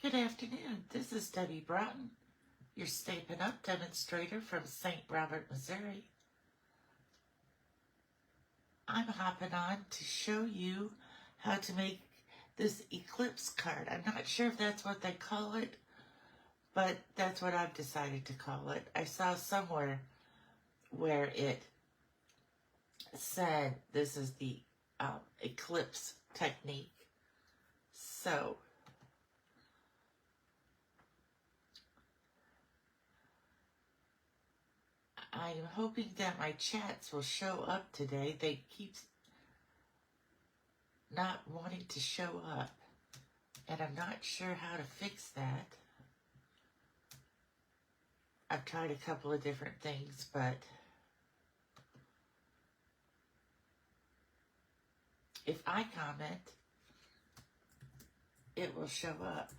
Good afternoon. This is Debbie Broughton, your Stampin' Up! Demonstrator from St. Robert, Missouri. I'm hopping on to show you how to make this Eclipse card. I'm not sure if that's what they call it, but that's what I've decided to call it. I saw somewhere where it said this is the Eclipse technique. So, I'm hoping that my chats will show up today. They keep not wanting to show up, and I'm not sure how to fix that. I've tried a couple of different things, but if I comment, it will show up.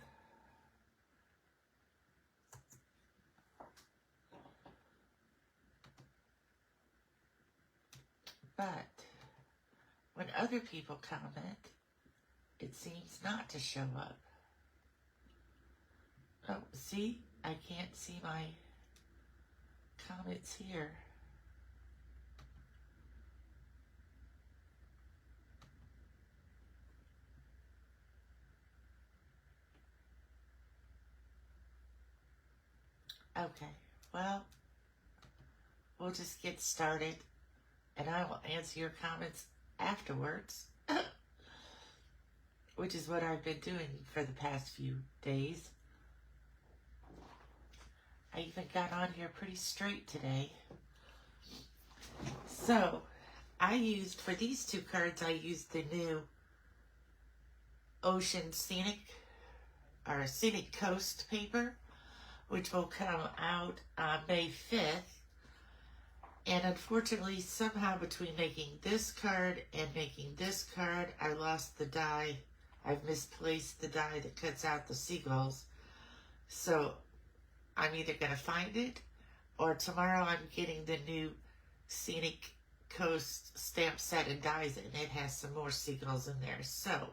But when other people comment, it seems not to show up. Oh, see? I can't see my comments here. Okay, well, we'll just get started, and I will answer your comments afterwards, which is what I've been doing for the past few days. I even got on here pretty straight today. So, for these two cards, I used the new Ocean Scenic Coast paper, which will come out May 5th. And unfortunately, somehow between making this card and making this card, I lost the die. I've misplaced the die that cuts out the seagulls. So I'm either going to find it, or tomorrow I'm getting the new Scenic Coast stamp set and dies, and it has some more seagulls in there. So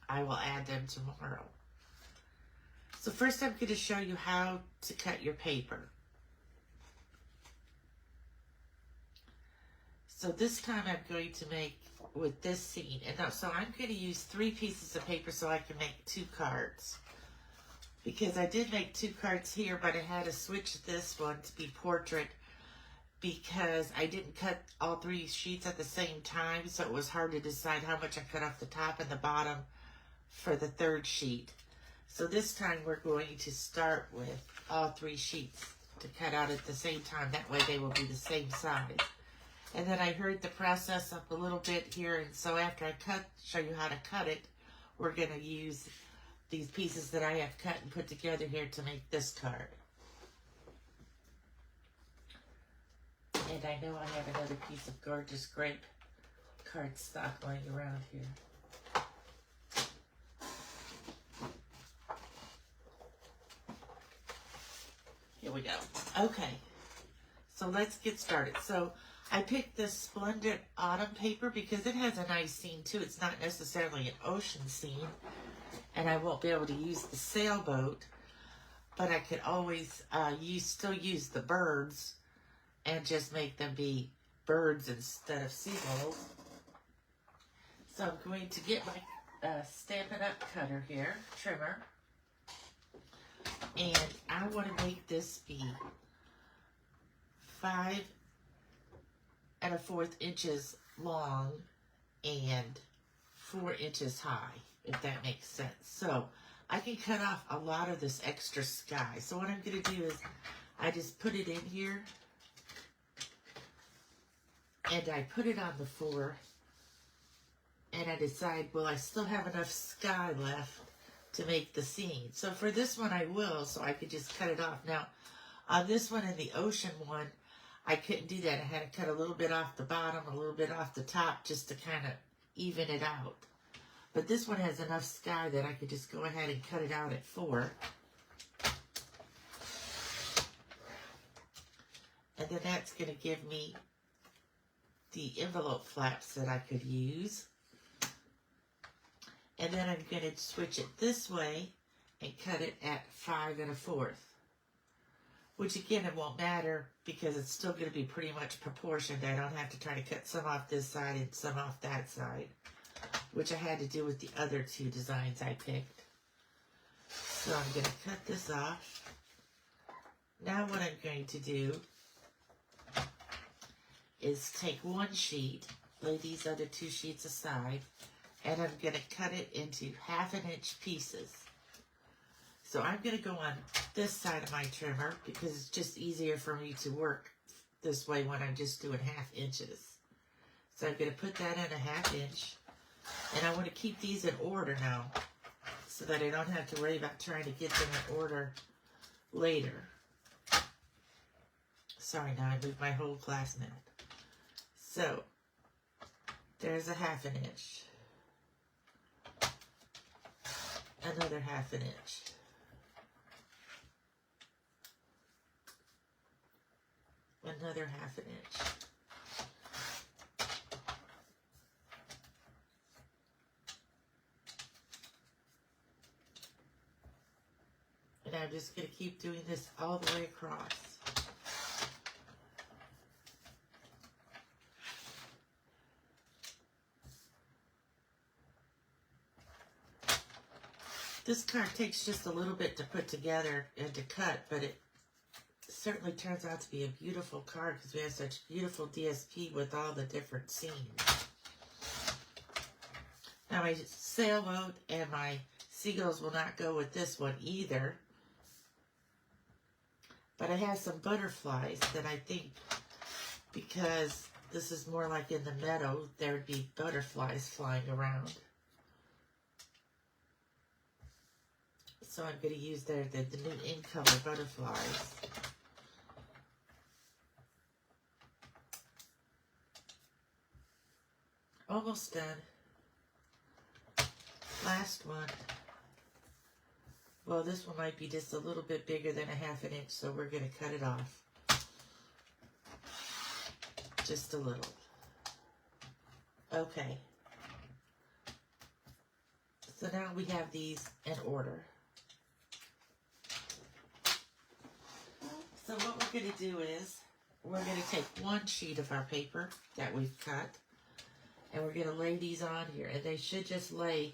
I will add them tomorrow. So first I'm going to show you how to cut your paper. So this time I'm going to make with this scene. And so I'm going to use 3 pieces of paper so I can make 2 cards. Because I did make 2 cards here, but I had to switch this one to be portrait because I didn't cut all 3 sheets at the same time, so it was hard to decide how much I cut off the top and the bottom for the 3rd sheet. So this time we're going to start with all 3 sheets to cut out at the same time. That way they will be the same size. And then I hurried the process up a little bit here, and so after I show you how to cut it, we're going to use these pieces that I have cut and put together here to make this card. And I know I have another piece of gorgeous grape cardstock lying around here. Here we go. Okay, so let's get started. So I picked this Splendid Autumn paper because it has a nice scene too. It's not necessarily an ocean scene, and I won't be able to use the sailboat, but I could always still use the birds and just make them be birds instead of seagulls. So I'm going to get my Stampin' Up! Cutter here, trimmer, and I want to make this be 5 1/4 inches long and 4 inches high, if that makes sense. So I can cut off a lot of this extra sky. So what I'm going to do is I just put it in here, and I put it on the floor, and I decide, well, I still have enough sky left to make the scene. So for this one I will, so I could just cut it off. Now on this one and the ocean one, I couldn't do that. I had to cut a little bit off the bottom, a little bit off the top, just to kind of even it out. But this one has enough sky that I could just go ahead and cut it out at 4. And then that's going to give me the envelope flaps that I could use. And then I'm going to switch it this way and cut it at 5 1/4. Which again, it won't matter because it's still going to be pretty much proportioned. I don't have to try to cut some off this side and some off that side, which I had to do with the other two designs I picked. So I'm going to cut this off. Now what I'm going to do is take one sheet, lay these other two sheets aside, and I'm going to cut it into 1/2 inch pieces. So I'm going to go on this side of my trimmer because it's just easier for me to work this way when I'm just doing 1/2 inches. So I'm going to put that in a 1/2 inch. And I want to keep these in order now so that I don't have to worry about trying to get them in order later. Sorry, now I moved my whole glass mat. So there's a 1/2 inch. Another 1/2 inch. Another 1/2 inch. And I'm just going to keep doing this all the way across. This card takes just a little bit to put together and to cut, but it certainly turns out to be a beautiful card because we have such beautiful DSP with all the different scenes. Now my sailboat and my seagulls will not go with this one either, but I have some butterflies that I think, because this is more like in the meadow, there would be butterflies flying around. So I'm going to use the new ink color butterflies. Almost done. Last one. Well, this one might be just a little bit bigger than a 1/2 inch, so we're going to cut it off. Just a little. Okay. So now we have these in order. So what we're going to do is, we're going to take one sheet of our paper that we've cut, and we're going to lay these on here, and they should just lay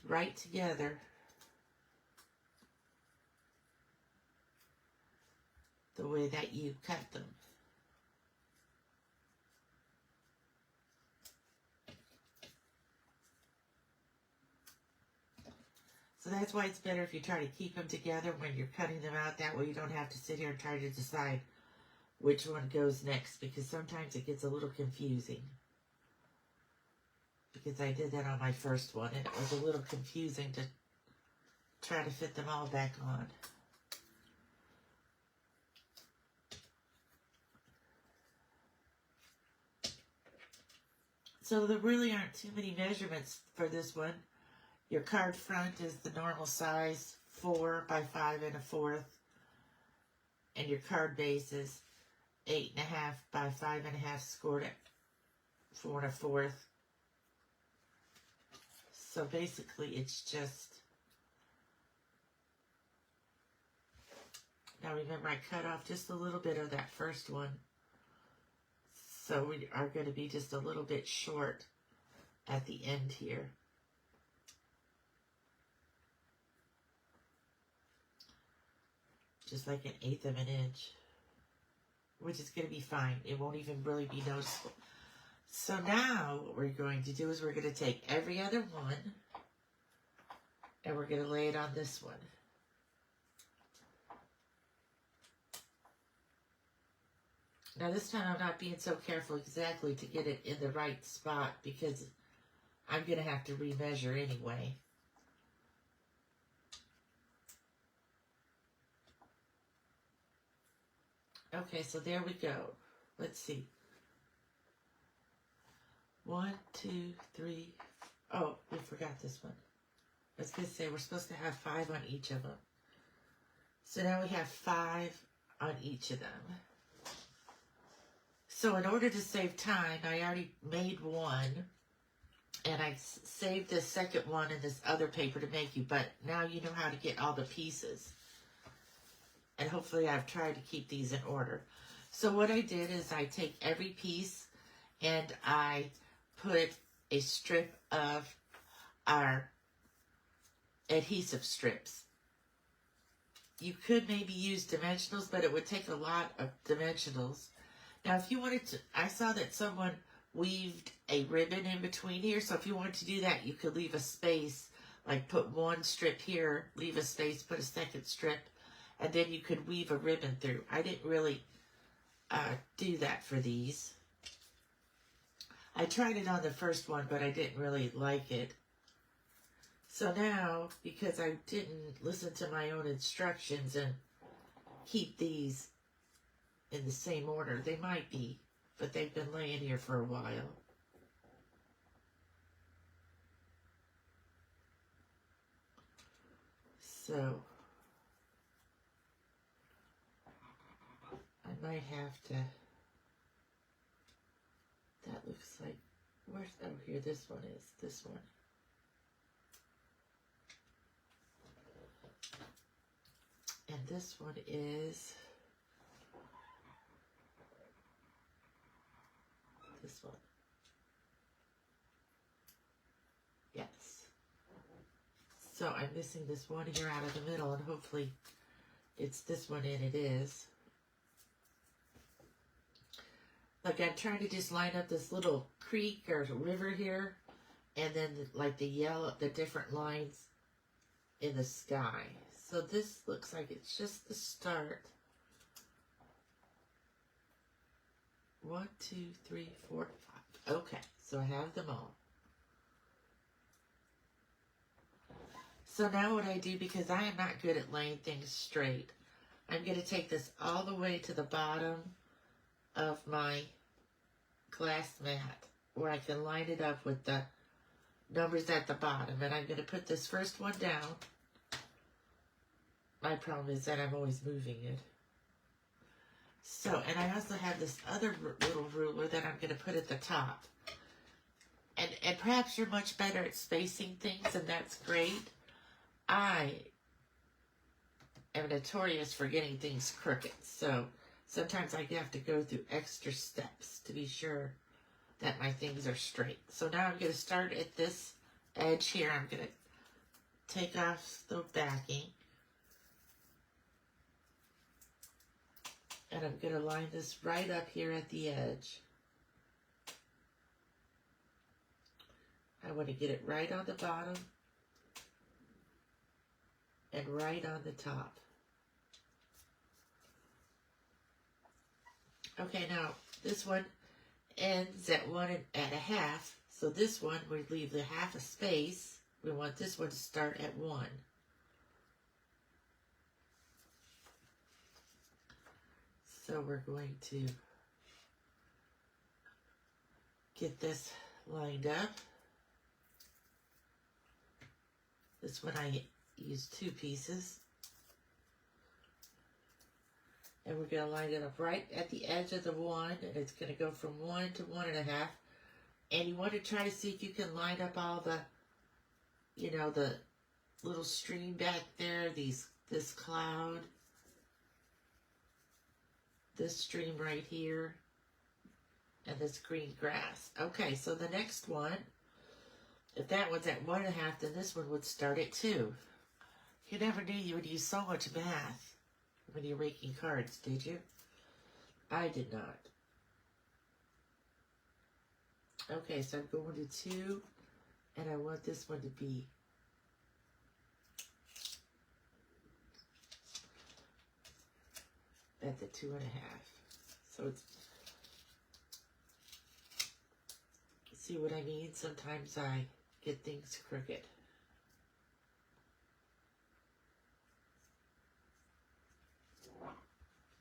right together the way that you cut them. So that's why it's better if you try to keep them together when you're cutting them out. That way you don't have to sit here and try to decide which one goes next, because sometimes it gets a little confusing. Because I did that on my first one, and it was a little confusing to try to fit them all back on. So there really aren't too many measurements for this one. Your card front is the normal size, 4 by 5 1/4. And your card base is 8 1/2 by 5 1/2 scored at 4 1/4. So basically it's just, now remember I cut off just a little bit of that first one. So we are going to be just a little bit short at the end here. Just like 1/8 of an inch, which is going to be fine. It won't even really be noticeable. So now what we're going to do is we're going to take every other one and we're going to lay it on this one. Now this time I'm not being so careful exactly to get it in the right spot because I'm going to have to remeasure anyway. Okay, so there we go. Let's see. 1, 2, 3. Oh, we forgot this one. I was going to say we're supposed to have 5 on each of them. So now we have 5 on each of them. So in order to save time, I already made one. And I saved this second one in this other paper to make you, but now you know how to get all the pieces. And hopefully I've tried to keep these in order. So what I did is I take every piece and I put a strip of our adhesive strips. You could maybe use dimensionals, but it would take a lot of dimensionals. Now if you wanted to, I saw that someone weaved a ribbon in between here, so if you wanted to do that, you could leave a space, like put one strip here, leave a space, put a second strip, and then you could weave a ribbon through. I didn't really do that for these. I tried it on the first one, but I didn't really like it. So now, because I didn't listen to my own instructions and keep these in the same order, they might be, but they've been laying here for a while. So I might have to, that looks like, where's, oh here, this one is, this one. And this one is this one. Yes. So I'm missing this one here out of the middle, and hopefully it's this one, and it is. Like I'm trying to just line up this little creek or river here, and then like the yellow, the different lines in the sky. So this looks like it's just the start. 1, 2, 3, 4, 5. Okay, so I have them all. So now what I do, because I am not good at laying things straight, I'm going to take this all the way to the bottom of my glass mat, where I can line it up with the numbers at the bottom. And I'm going to put this first one down. My problem is that I'm always moving it. So, and I also have this other little ruler that I'm going to put at the top. And perhaps you're much better at spacing things, and that's great. I am notorious for getting things crooked. So sometimes I have to go through extra steps to be sure that my things are straight. So now I'm going to start at this edge here. I'm going to take off the backing. And I'm going to line this right up here at the edge. I want to get it right on the bottom and right on the top. Okay, now this one ends at 1.5. So this one, we leave the half a space. We want this one to start at 1. So we're going to get this lined up. This one I use 2 pieces. And we're going to line it up right at the edge of the 1, and it's going to go from 1 to 1.5. And you want to try to see if you can line up all the, you know, the little stream back there, this cloud. This stream right here, and this green grass. Okay, so the next one, if that one's at 1.5, then this one would start at 2. You never knew you would use so much math when you're making cards, did you? I did not. Okay, so I'm going to 2, and I want this one to be at the 2.5. So it's, see what I mean? Sometimes I get things crooked.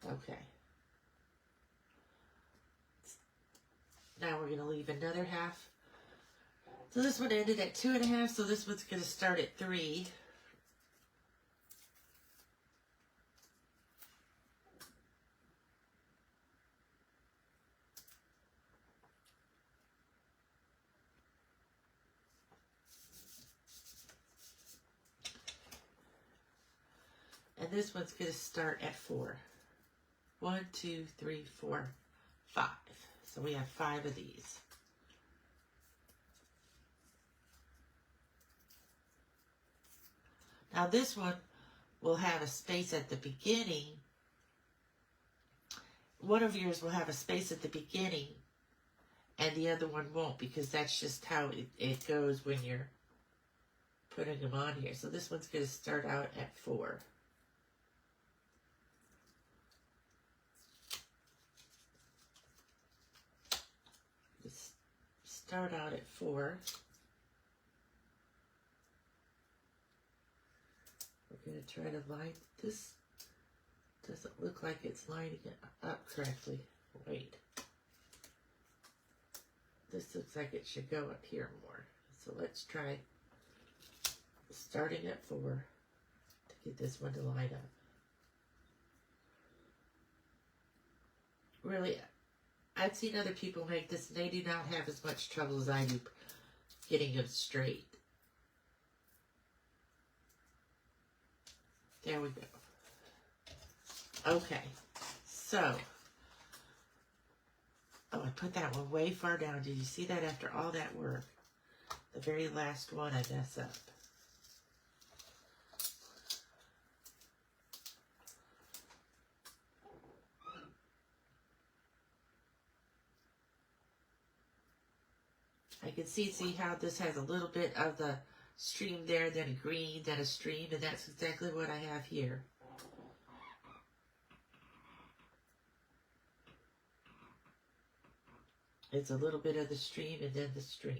Okay. Now we're going to leave another half. So this one ended at 2.5, so this one's going to start at 3. And this one's going to start at 4. 1, 2, 3, 4, 5. So we have 5 of these. Now this one will have a space at the beginning. One of yours will have a space at the beginning and the other one won't, because that's just how it goes when you're putting them on here. So this one's going to start out at 4. Just start out at 4. We're going to try to line this. Doesn't look like it's lining it up correctly. Wait. This looks like it should go up here more. So let's try starting at 4 to get this one to line up. Really, I've seen other people make this and they do not have as much trouble as I do getting them straight. There we go. Okay, so, oh, I put that one way far down. Did you see that after all that work? The very last one I mess up. I can see how this has a little bit of the stream there, then a green, then a stream, and that's exactly what I have here. It's a little bit of the stream and then the stream.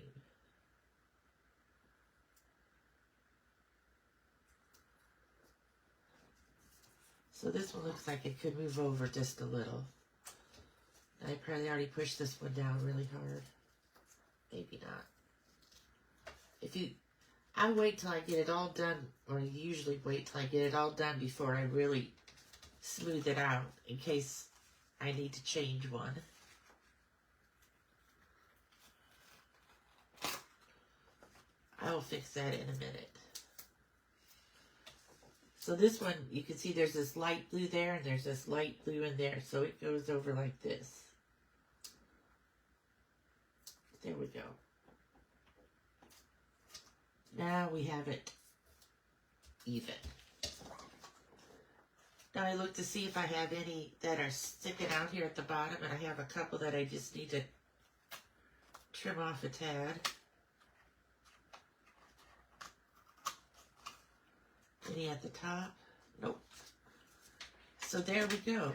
So this one looks like it could move over just a little. I probably already pushed this one down really hard. Maybe not. I wait till I get it all done, or I usually wait till I get it all done before I really smooth it out in case I need to change one. I will fix that in a minute. So this one, you can see there's this light blue there and there's this light blue in there. So it goes over like this. There we go. Now we have it even. Now I look to see if I have any that are sticking out here at the bottom, and I have a couple that I just need to trim off a tad. Any at the top? Nope. So there we go.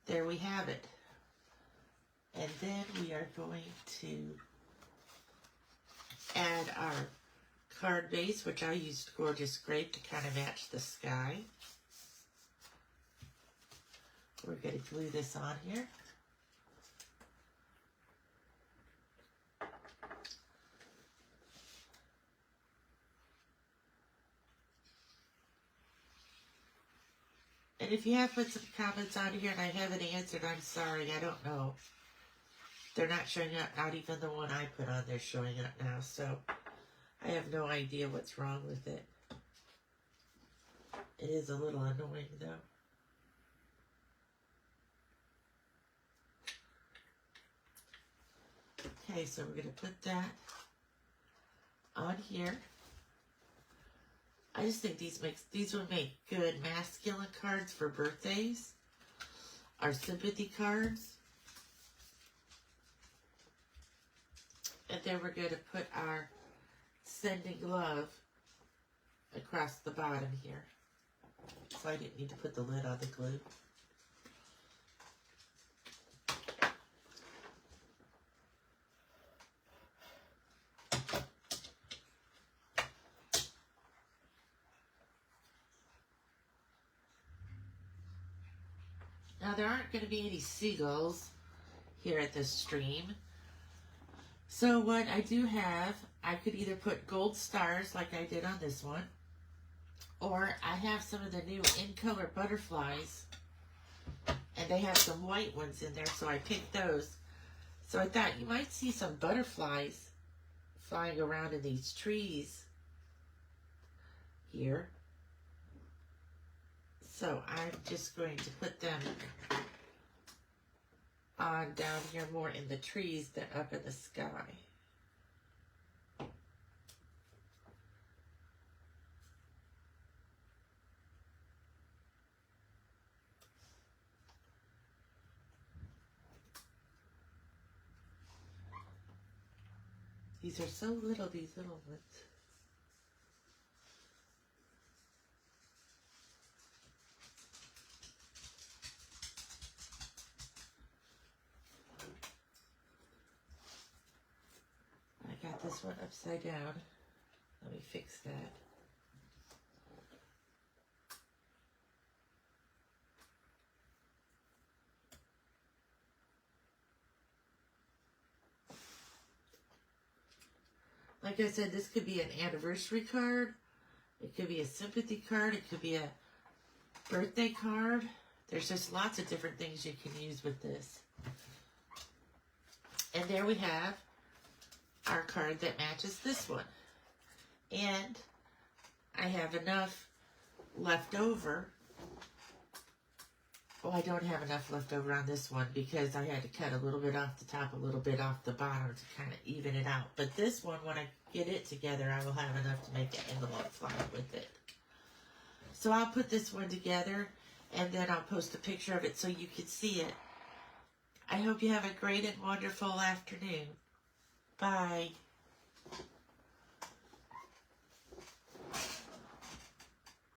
There we have it. And then we are going to add our card base, which I used Gorgeous Grape to kind of match the sky. We're going to glue this on here. And if you have put some comments on here and I haven't answered, I'm sorry, I don't know. They're not showing up, not even the one I put on there showing up now, so I have no idea what's wrong with it. It is a little annoying though. Okay, so we're going to put that on here. I just think these would make good masculine cards for birthdays. Our sympathy cards. And then we're going to put our sending love across the bottom here. So I didn't need to put the lid on the glue. Now there aren't going to be any seagulls here at this stream. So what I do have, I could either put gold stars like I did on this one, or I have some of the new in-color butterflies, and they have some white ones in there, so I picked those. So I thought you might see some butterflies flying around in these trees here. So I'm just going to put them on down here more in the trees than up in the sky. These are so little, these little ones. I got this one upside down. Let me fix that. Like I said, this could be an anniversary card. It could be a sympathy card. It could be a birthday card. There's just lots of different things you can use with this. And there we have our card that matches this one. And I have enough left over. Oh, I don't have enough left over on this one because I had to cut a little bit off the top, a little bit off the bottom to kind of even it out. But this one, when I get it together, I will have enough to make an envelope flyer with it. So I'll put this one together and then I'll post a picture of it so you can see it. I hope you have a great and wonderful afternoon. Bye.